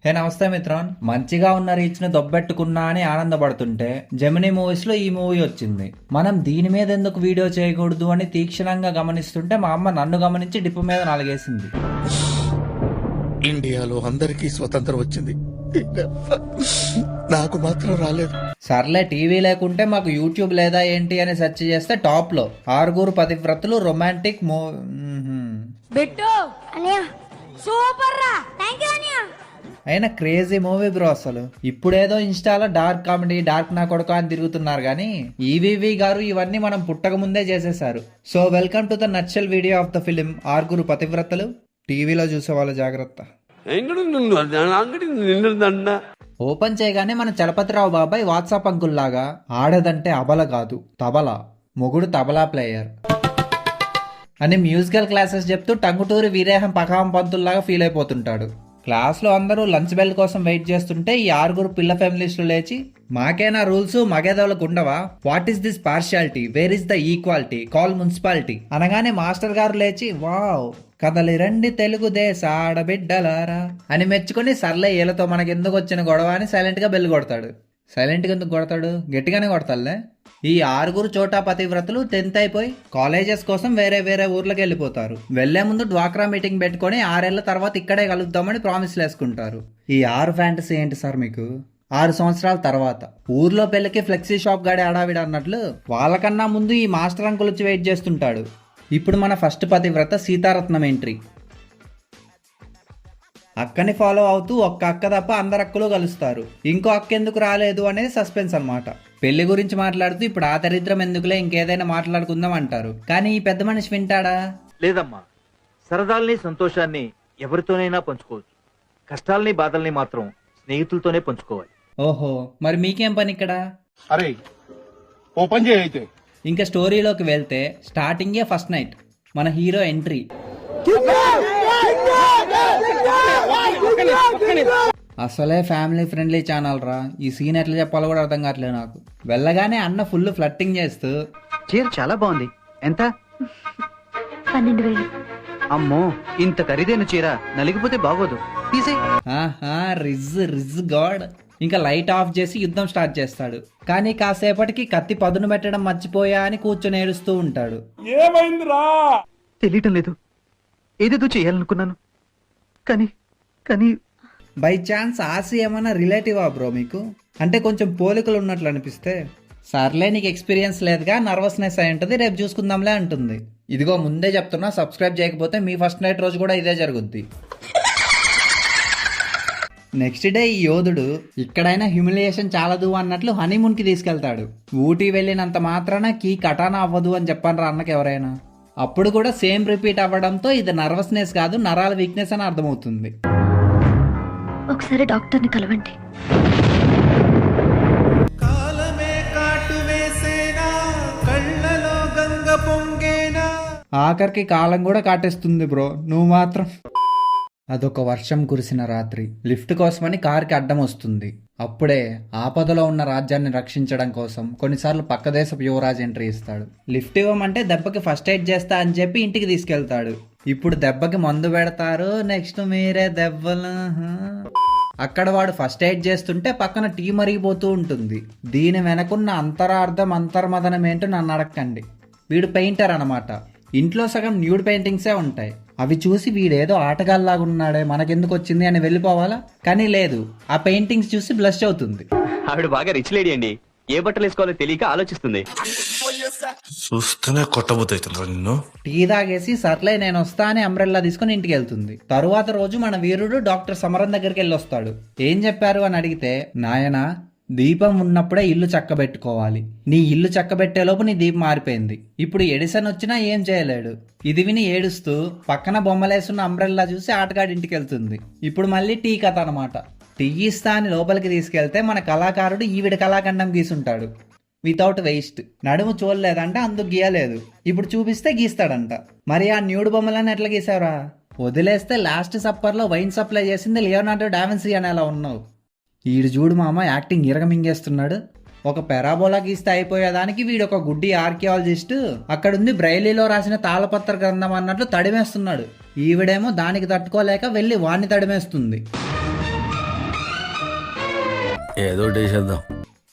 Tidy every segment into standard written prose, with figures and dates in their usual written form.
హే నమస్తే మిత్రన్, మంచిగా ఉన్న రీచ్ ని దొబ్బెట్టుకున్నా అని ఆనందపడుతుంటే జెమినీ మూవీస్ లో ఈ మూవీ వచ్చింది. మనం దీని మీద ఎందుకు వీడియో చేయకూడదు అని తీక్షణంగా గమనిస్తుంటే మా అమ్మ నన్ను గమనించి డిప్పు మీద నాలుగేసింది. ఇండియాలో అందరికీ స్వతంత్రం వచ్చింది, నాకు మాత్రం రాలేదు. సర్లే, టీవీ లేకుంటే మాకు యూట్యూబ్ లేదా ఏంటి అని సెర్చ్ చేస్తే టాప్ లో 6 పతివ్రతలు రొమాంటిక్ అయినా క్రేజీ మూవీ బ్రో. అసలు ఇప్పుడేదో ఇన్స్టాలో డార్క్ కామెడీ, డార్క్ నా కొడుకు అని తిరుగుతున్నారు కానీ ఈవీవి గారు ఇవన్నీ మనం పుట్టక ముందే చేసేసారు. సో వెల్కమ్ టు ద నచ్చల్ video of the film 6 Pativratalu. టీవీలో చూసే వాళ్ళ జాగ్రత్త. ఓపెన్ చేయగానే మన చలపతిరావు బాబాయ్ వాట్సాప్ అంకుల్ లాగా ఆడదంటే అబల కాదు తబలా, మొగుడు తబలా ప్లేయర్ అని మ్యూజికల్ క్లాసెస్ చెప్తూ టంగుటూరి వీరేహం పకాం పంతుల్లాగా ఫీల్ అయిపోతుంటాడు. క్లాస్లో అందరూ లంచ్ బెల్ కోసం వెయిట్ చేస్తుంటే ఈ 6 పిల్ల ఫ్యామిలీస్లు లేచి, మాకేనా రూల్స్ మగేదవులకు ఉండవా, what is this partiality, where is the equality, call municipality అనగానే మాస్టర్ గారు లేచి వావ్ కదలి రండి తెలుగుదేశ ఆడబిడ్డలారా అని మెచ్చుకొని, సర్లే వీళ్ళతో మనకెందుకు వచ్చిన గొడవ అని సైలెంట్ గా బెల్ కొడతాడు. సైలెంట్ గా ఎందుకు కొడతాడు, గట్టిగానే కొడతాడులే. ఈ 6 చోటా పతివ్రతలు 10th అయిపోయి కాలేజెస్ కోసం వేరే వేరే ఊర్లకు వెళ్ళిపోతారు. వెళ్లే ముందు డ్వాక్రా మీటింగ్ పెట్టుకొని 6 ఏళ్ల తర్వాత ఇక్కడే కలుద్దామని ప్రామిస్లు వేసుకుంటారు. ఈ 6 ఫ్యాంటసీ ఏంటి సార్ మీకు? 6 సంవత్సరాల తర్వాత ఊర్లో పెళ్లికి ఫ్లెక్సీ షాప్ గాడి ఆడావిడ అన్నట్లు వాళ్ళకన్నా ముందు ఈ మాస్టర్ అంకుల్ వచ్చి వెయిట్ చేస్తుంటాడు. ఇప్పుడు మన ఫస్ట్ పతివ్రత సీతారత్నం ఎంట్రీ. అక్కని ఫాలో అవుతూ ఒక్క అక్క తప్ప అందరు అక్కలు కలుస్తారు. ఇంకో అక్క ఎందుకు రాలేదు అనేది సస్పెన్స్ అన్నమాట. పెళ్లి గురించి మాట్లాడుతూ ఇప్పుడు ఆ దరిద్రం ఎందుకులే, ఇంకేదైనా మాట్లాడుకుందాం అంటారు. కానీ ఈ పెద్ద మనిషి వింటాడా? లేదమ్మా, సరదాల్ని సంతోషాన్ని ఎవరితోనైనా పంచుకోవచ్చు, కష్టాల్ని బాధల్ని మాత్రం స్నేహితులతోనే పంచుకోవాలి. ఓహో, మరి మీకేం పని ఇక్కడ? అరే ఓపెన్ చేయైతే. ఇంకా స్టోరీలోకి వెళ్తే స్టార్టింగే ఫస్ట్ నైట్, మన హీరో ఎంట్రీ. అసలే ఫ్యామిలీ ఫ్రెండ్లీ ఛానల్ రా, ఈ సీన్ ఎట్లా చెప్పాలో కూడా అర్థం కావట్లేదు నాకు. వెళ్ళగానే అన్న ఫుల్ ఫ్లట్టింగ్ చేస్తూ, చీర చాలా బాగుంది, ఎంత? 12,000. అమ్మో, ఇంత ఖరీదైన చీర నలిగిపోతే బాగోదు, తీసే. ఆహా రిజ్ రిజ్ గాడ్. ఇంకా లైట్ ఆఫ్ చేసి యుద్ధం స్టార్ట్ చేస్తాడు. కానీ కాసేపటికి కత్తి పదును పెట్టడం మర్చిపోయా అని కూర్చొని ఏడుస్తూ ఉంటాడు. ఏమైందిరా? తెలియటం లేదు, ఏదేదో చేయాలనుకున్నాను కానీ కానీ బై ఛాన్స్ ఆసి ఏమన్నా రిలేటివా బ్రో మీకు? అంటే కొంచెం పోలికలు ఉన్నట్లు అనిపిస్తే. సర్లే, నీకు ఎక్స్పీరియన్స్ లేదుగా, నర్వస్నెస్ అయి ఉంటుంది, రేపు చూసుకుందాంలే అంటుంది. ఇదిగో ముందే చెప్తున్నా, సబ్స్క్రైబ్ చేయకపోతే మీ ఫస్ట్ నైట్ రోజు కూడా ఇదే జరుగుద్ది. నెక్స్ట్ డే ఈ యోధుడు ఇక్కడైనా హ్యూమిలియేషన్ చాలదు అన్నట్లు హనీమూన్ కి తీసుకెళ్తాడు. ఊటీ వెళ్ళినంత మాత్రాన కీ కటానా అవ్వదు అని చెప్పాను అన్నకి ఎవరైనా. అప్పుడు కూడా సేమ్ రిపీట్ అవ్వడంతో ఇది నర్వస్నెస్ కాదు, నరాల వీక్నెస్ అని అర్థమవుతుంది. ఒకసారి డాక్టర్ని కలవండి. ఆఖరికి కాలం కూడా కాటేస్తుంది బ్రో, నువ్వు మాత్రం. అదొక వర్షం కురిసిన రాత్రి. లిఫ్ట్ కోసమని కార్కి అడ్డం వస్తుంది. అప్పుడే ఆపదలో ఉన్న రాజ్యాన్ని రక్షించడం కోసం కొన్నిసార్లు పక్క దేశపు యువరాజ్ ఎంట్రీ ఇస్తాడు. లిఫ్ట్ ఇవ్వమంటే దెబ్బకి ఫస్ట్ ఎయిడ్ చేస్తా అని చెప్పి ఇంటికి తీసుకెళ్తాడు. ఇప్పుడు దెబ్బకి మందు పెడతారు, నెక్స్ట్ మీరే దెబ్బలు. అక్కడ వాడు ఫస్ట్ ఎయిడ్ చేస్తుంటే పక్కన టీ మరిగిపోతూ ఉంటుంది. దీని వెనకున్న అంతరార్థం అంతర్మదనం ఏంటో నన్ను అడగండి. వీడు పెయింటర్ అనమాట. ఇంట్లో సగం న్యూడ్ పెయింటింగ్సే ఉంటాయి. అవి చూసి వీడేదో ఆటగాళ్ళలాగా ఉన్నాడే, మనకెందుకు వచ్చింది అని వెళ్ళిపోవాలా? కానీ లేదు, ఆ పెయింటింగ్స్ చూసి బ్లష్ అవుతుంది. ఆవిడ బాగా రిచ్ లేడీ అండి, ఏ బట్టలు వేసుకోవాలో తెలియక ఆలోచిస్తుంది. చూస్తూనే కొట్టబోతున్నా నిన్ను. టీ తాగేసి సర్లే నేను వస్తా అని అంబ్రెల్లా తీసుకుని ఇంటికి వెళ్తుంది. తరువాత రోజు మన వీరుడు డాక్టర్ సమరం దగ్గరికి వెళ్ళి వస్తాడు. ఏం చెప్పారు అని అడిగితే, నాయనా దీపం ఉన్నప్పుడే ఇల్లు చక్కబెట్టుకోవాలి, నీ ఇల్లు చక్కబెట్టేలోపు నీ దీపం మారిపోయింది, ఇప్పుడు ఎడిసన్ వచ్చినా ఏం చేయలేడు. ఇది విని ఏడుస్తూ పక్కన బొమ్మలేసున్న అంబ్రెల్లా చూసి ఆటగాడి ఇంటికి వెళ్తుంది. ఇప్పుడు మళ్ళీ టీ కథ అనమాట. టీ ఇస్తా అని లోపలికి తీసుకెళ్తే మన కళాకారుడు ఈవిడ కళాఖండం గీసుంటాడు వితౌట్ వేస్ట్. నడుము చూడలేదంట, అందుకు గీయలేదు. ఇప్పుడు చూపిస్తే గీస్తాడంట. మరి ఆ న్యూడ్ బొమ్మలని ఎట్లా గీసావురా? వదిలేస్తే లాస్ట్ సప్పర్లో వైన్ సప్లై చేసింది లియోనార్డో డావిన్సీ అని అలా ఉన్నావు. ఈడు చూడు మామ, యాక్టింగ్ ఇరగమింగేస్తున్నాడు. ఒక పెరాబోలా గీస్తే అయిపోయేదానికి వీడొక గుడ్డి ఆర్కియాలజిస్ట్ అక్కడుంది బ్రైలీలో రాసిన తాళపత్ర గ్రంథం అన్నట్లు తడిమేస్తున్నాడు. ఈవిడేమో దానికి తట్టుకోలేక వెళ్ళి వాణ్ణి తడిమేస్తుంది. ఏదో చేసేద్దాం.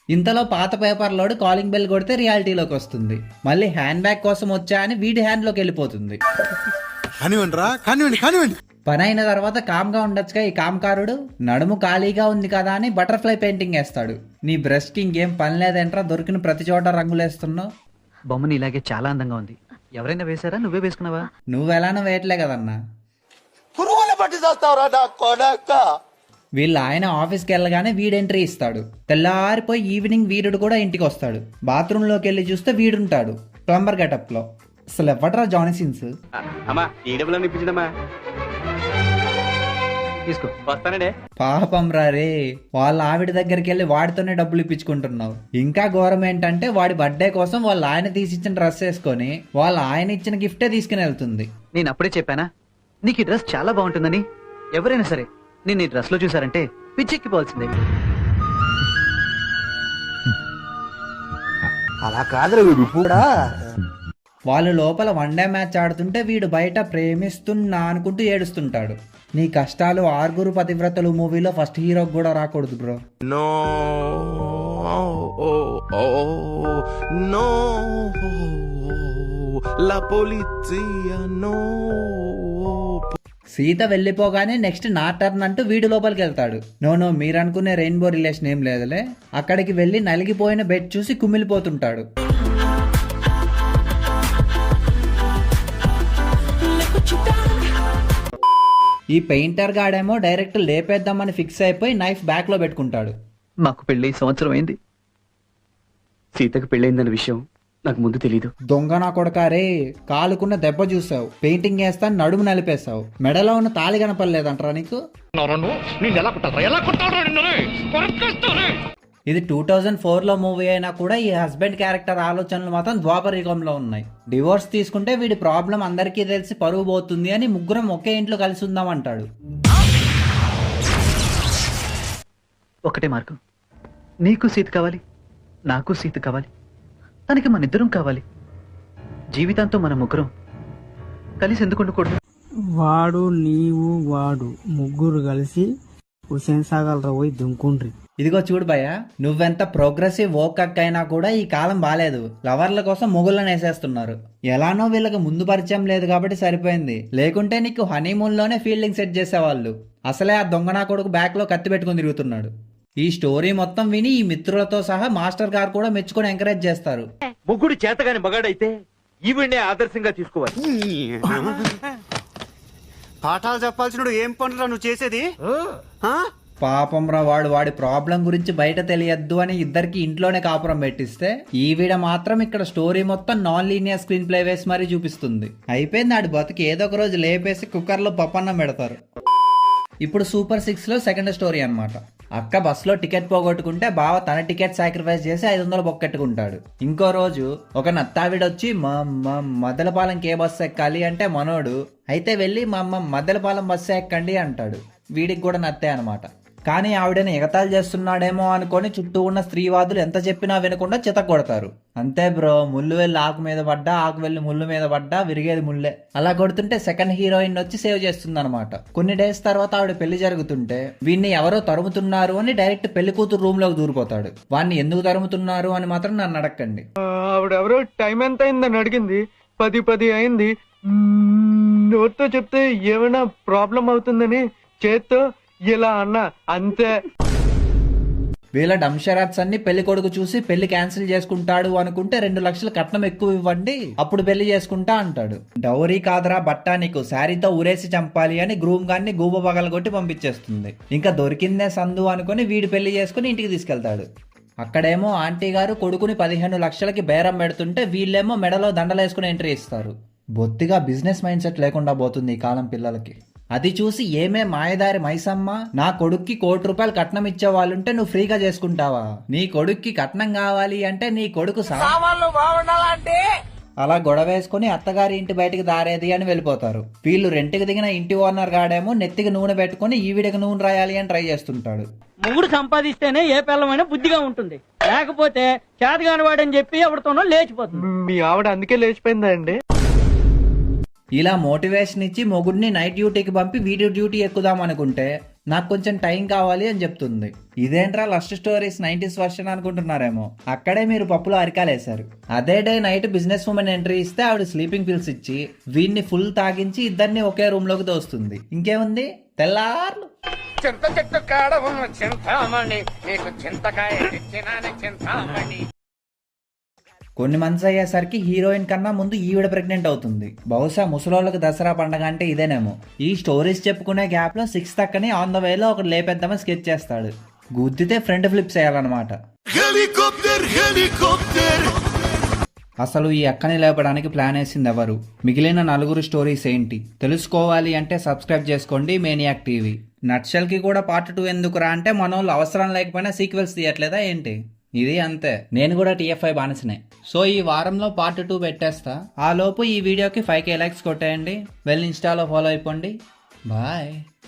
ఇంతలో పాత పేపర్ లోడ్ కాలింగ్ బెల్ కొడితే రియాలిటీలోకి వస్తుంది. మళ్ళీ హ్యాండ్ బ్యాగ్ కోసం వచ్చా అని వీడి హ్యాండ్ లోకి వెళ్ళిపోతుంది. కానివ్వండి పని అయిన తర్వాత కామ్గా ఉండొచ్చుగా ఈ కామ్కారుడు. నడుము ఖాళీగా ఉంది కదా అని బటర్ఫ్లై పెయింటింగ్ వేస్తాడు. నీ బ్రష్ కి ఇంకేం పని లేదంట్రా, దొరికిన ప్రతి చోట రంగులేస్తున్నావు. బొమ్మని ఇలాగే చాలా అందంగా ఉంది. ఎవరైనా వేశారా, నువ్వే వేసుకున్నావా? నువ్వెలానో వేయట్లే కదన్నా. పురుగులు పట్టి చేస్తావురా నా కొడక. వీళ్ళ ఆయన ఆఫీస్కి వెళ్ళగానే వీడు ఎంట్రీ ఇస్తాడు. తెల్లారిపోయి ఈవినింగ్ వీరుడు కూడా ఇంటికి వస్తాడు. బాత్రూంలోకి వెళ్ళి చూస్తే వీడుంటాడు ప్లంబర్ గెటప్ లో. అసలు ఎవడరా జానీ సీన్స్. అమ్మా ఈ డబ్బులు ఇప్పించడమ్మా. తీసుకో. వస్తానండే. పాపం రే, వాళ్ళ ఆవిడ దగ్గరికి వెళ్ళి వాడితోనే డబ్బులు ఇప్పించుకుంటున్నావు. ఇంకా ఘోరం ఏంటంటే వాడి బర్త్డే కోసం వాళ్ళ ఆయన తీసిచ్చిన డ్రెస్ వేసుకొని వాళ్ళ ఆయన ఇచ్చిన గిఫ్టే తీసుకుని వెళ్తుంది. నేను అప్పుడే చెప్పానా నీకు ఈ డ్రెస్ చాలా బాగుంటుందని? ఎవరైనా సరే నేను ఈ డ్రెస్ లో చూసారంటే పిచ్చెక్కిపోవాల్సిందే. అలా కాదురా వీడు కూడా. వాళ్ళు లోపల వన్డే మ్యాచ్ ఆడుతుంటే వీడు బయట ప్రేమిస్తున్నా అనుకుంటూ ఏడుస్తుంటాడు. నీ కష్టాలు 6 పతివ్రతలు మూవీలో ఫస్ట్ హీరోకి కూడా రాకూడదు బ్రో. నో నో లా పోలీసియా నో. సీత వెళ్ళిపోగానే నెక్స్ట్ నా టర్న్ అంటూ వీడు లోపలికి వెళ్తాడు. నో మీరు అనుకునే రెయిన్బో రిలేషన్ ఏం లేదులే. అక్కడికి వెళ్ళి నలిగిపోయిన బెడ్ చూసి కుమిలిపోతుంటాడు. ఈ పెయింటర్ గాడేమో డైరెక్ట్ లేపేద్దామని ఫిక్స్ అయిపోయి నైఫ్ బ్యాక్ లో పెట్టుకుంటాడు. మాకు పెళ్ళి సంవత్సరం అయింది. సీతకు పెళ్ళయిందన్న విషయం నాకు ముందు తెలీదు. దొంగ నా కొడకారే, కాలుకున్న దెబ్బ చూసావు, పెయింటింగ్ వేస్తా నడుము నలిపేశావు, మెడలో ఉన్న తాళి కనపడలేదంటరా నీకు? ఇది 2004లో మూవీ అయినా కూడా ఈ హస్బెండ్ క్యారెక్టర్ ఆలోచనలు మాత్రం ద్వాపర యుగంలో ఉన్నాయి. డివోర్స్ తీసుకుంటే వీడి ప్రాబ్లం అందరికీ తెలిసి పరువు పోతుంది అని ముగ్గురం ఒకే ఇంట్లో కలిసి ఉందాం అంటాడు. ఒకటే మార్గం, నీకు సీత కావాలి, నాకు సీత కావాలి, తనకి మన ఇద్దరం కావాలి. జీవితాంతో మన ముగ్గురం కలిసి ఎందుకు ఉండకూడదు? వాడు నీవు వాడు ముగ్గురు కలిసి హుసేన్ సాగర్ పోయి దుంకుండ్రి. ఇదిగో చూడు భయ్య, నువ్వెంత ప్రోగ్రెసివ్ ఓకక్ అయినా కూడా ఈ కాలం బాలేదు. లవర్ల కోసం మొగుళ్ళని వేసేస్తున్నారు. ఎలానో వీళ్ళకి ముందు పరిచయం లేదు కాబట్టి సరిపోయింది. లేకుంటే నీకు హనీమూన్ లోనే ఫీల్డింగ్ సెట్ చేసేవాళ్ళు. అసలే ఆ దొంగనా కొడుకు బ్యాక్ లో కత్తి పెట్టుకుని తిరుగుతున్నాడు. ఈ స్టోరీ మొత్తం విని ఈ మిత్రులతో సహా మాస్టర్ గారు కూడా మెచ్చుకొని ఎంకరేజ్ చేస్తారు. ముగ్గుడు చేతగాని మగాడైతే ఈవిడ్నే ఆదర్శంగా తీసుకోవాలి. పాఠాలు చెప్పాల్సిన ఏం పనులు నువ్వు చేసేది? పాపం రా, వాడి ప్రాబ్లం గురించి బయట తెలియద్దు అని ఇద్దరికి ఇంట్లోనే కాపురం పెట్టిస్తే ఈవిడ మాత్రం ఇక్కడ స్టోరీ మొత్తం నాన్ లీనియర్ స్క్రీన్ ప్లే వేసి మరీ చూపిస్తుంది. అయిపోయింది, ఆడి బతుకి ఏదో ఒక రోజు లేపేసి కుక్కర్ లో పప్పన్నం పెడతారు. ఇప్పుడు సూపర్ 6 లో సెకండ్ స్టోరీ అన్నమాట. అక్క బస్సులో టికెట్ పోగొట్టుకుంటే బావ తన టికెట్ సాక్రిఫైస్ చేసి 500 బొక్కెట్టుకుంటాడు. ఇంకో రోజు ఒక నత్తావిడొచ్చి మద్దలపాలెంకి ఏ బస్సు ఎక్కాలి అంటే మనోడు అయితే వెళ్ళి మా అమ్మ మద్దలపాలెం బస్సు ఎక్కండి అంటాడు. వీడికి కూడా నత్తే అనమాట. కానీ ఆవిడని ఎగతాళి చేస్తున్నాడేమో అనుకొని చుట్టూ ఉన్న స్త్రీవాదులు ఎంత చెప్పినా వినకుండా చితకొడతారు. అంతే బ్రో, ముళ్ళు వెళ్ళి ఆకు మీద పడ్డా, ఆకు వెళ్ళి ముళ్ళు మీద పడ్డా విరిగేది ముళ్ళే. అలా కొడుతుంటే సెకండ్ హీరోయిన్ వచ్చి సేవ్ చేస్తుంది అనమాట. కొన్ని డేస్ తర్వాత ఆవిడ పెళ్లి జరుగుతుంటే వీడిని ఎవరో తరుముతున్నారు అని డైరెక్ట్ పెళ్లి కూతురు రూమ్ లోకి దూరిపోతాడు. వాడిని ఎందుకు తరుముతున్నారు అని మాత్రం నన్ను అడగండి. ఆవిడెవరో టైం ఎంత అయిందని అడిగింది. 10 అయింది. నోట్తో చెప్తే ఏమైనా ప్రాబ్లం అవుతుందని చేత్తో ఇలా అన్నా అంతే. వీళ్ళ డంషరాట్స్ అన్ని పెళ్లి కొడుకు చూసి పెళ్లి క్యాన్సిల్ చేసుకుంటాడు అనుకుంటే 2 లక్షలు కట్నం ఎక్కువ ఇవ్వండి అప్పుడు పెళ్లి చేసుకుంటా అంటాడు. డౌరీ కాదరా బట్టా, నీకు శారీతో ఊరేసి చంపాలి అని గ్రూమ్ గాన్ని గూబ పగలగొట్టి పంపించేస్తుంది. ఇంకా దొరికిందే సందు అనుకుని వీడు పెళ్లి చేసుకుని ఇంటికి తీసుకెళ్తాడు. అక్కడేమో ఆంటీ గారు కొడుకుని 15 లక్షలకి బేరం పెడుతుంటే వీళ్ళేమో మెడలో దండలేసుకుని ఎంట్రీ ఇస్తారు. బొత్తిగా బిజినెస్ మైండ్ సెట్ లేకుండా పోతుంది ఈ కాలం పిల్లలకి. అది చూసి ఏమే మాయదారి మైసమ్మ, నా కొడుక్కి ₹1 కోటి కట్నం ఇచ్చే వాళ్ళుంటే నువ్వు ఫ్రీగా చేసుకుంటావా? నీ కొడుక్కి కట్నం కావాలి అంటే నీ కొడుకు అలా గొడవ వేసుకుని అత్తగారి ఇంటి బయటికి దారేది అని వెళ్ళిపోతారు. వీళ్ళు రెంట్కి దిగిన ఇంటి ఓనర్ గాడేమో నెత్తికి నూనె పెట్టుకుని ఈవిడికి నూనె రాయాలి అని ట్రై చేస్తుంటాడు. మొగుడు సంపాదిస్తేనే ఏ పిల్లమైనా బుద్ధిగా ఉంటుంది, లేకపోతే చేతగాని వాడని చెప్పి ఎవరితోనో లేచిపోతుంది. మీ ఆవిడ అందుకే లేచిపోయిందా అండి? ఇలా మోటివేషన్ ఇచ్చి మొగుడిని నైట్ డ్యూటీకి పంపి వీడియో డ్యూటీ ఎక్కుదాం అనుకుంటే నాకు కొంచెం టైం కావాలి అని చెప్తుంది. ఇదేంట్రా లస్ట్ స్టోరీస్ 90s వర్షన్ అనుకుంటున్నారేమో, అక్కడే మీరు పప్పులో అరికాలేశారు. అదే day night business women entry ఇస్తే ఆవిడ స్లీపింగ్ పిల్స్ ఇచ్చి వీడిని ఫుల్ తాగించి ఇద్దరిని ఒకే రూమ్ లోకి దోస్తుంది. ఇంకేముంది, తెల్లార్లు. చింత చెట్టు కాడ ఉన్న చింతామణి నీకు చింతకాయ చింతామణి. కొన్ని మంత్స్ అయ్యేసరికి హీరోయిన్ కన్నా ముందు ఈవిడ ప్రెగ్నెంట్ అవుతుంది. బహుశా ముసలోళ్ళకి దసరా పండగ అంటే ఇదేనేమో. ఈ స్టోరీస్ చెప్పుకునే గ్యాప్ లో 6th అక్కని ఆన్ ద వేలో ఒకటి లేపెద్దామని స్కెచ్ చేస్తాడు. గుద్దితే ఫ్రంట్ ఫ్లిప్స్ వేయాలన్నమాట. Helicopter helicopter. అసలు ఈ అక్కని లేపడానికి ప్లాన్ వేసింది ఎవరు? మిగిలిన 4 స్టోరీస్ ఏంటి తెలుసుకోవాలి అంటే సబ్స్క్రైబ్ చేసుకోండి మేనియాక్ టీవీ. నట్షల్ కి కూడా పార్ట్ 2 ఎందుకురా అంటే మనోళ్ళు అవసరం లేకపోయినా సీక్వెల్స్ తీయట్లేదా ఏంటి? ఇది అంతే. నేను కూడా TFI బానిసనే. సో ఈ వారంలో పార్ట్ 2 పెట్టేస్తా. ఆ లోపు ఈ వీడియోకి 5K లైక్స్ కొట్టేయండి. వెళ్ళి ఇన్స్టాలో ఫాలో అయిపోండి. బాయ్.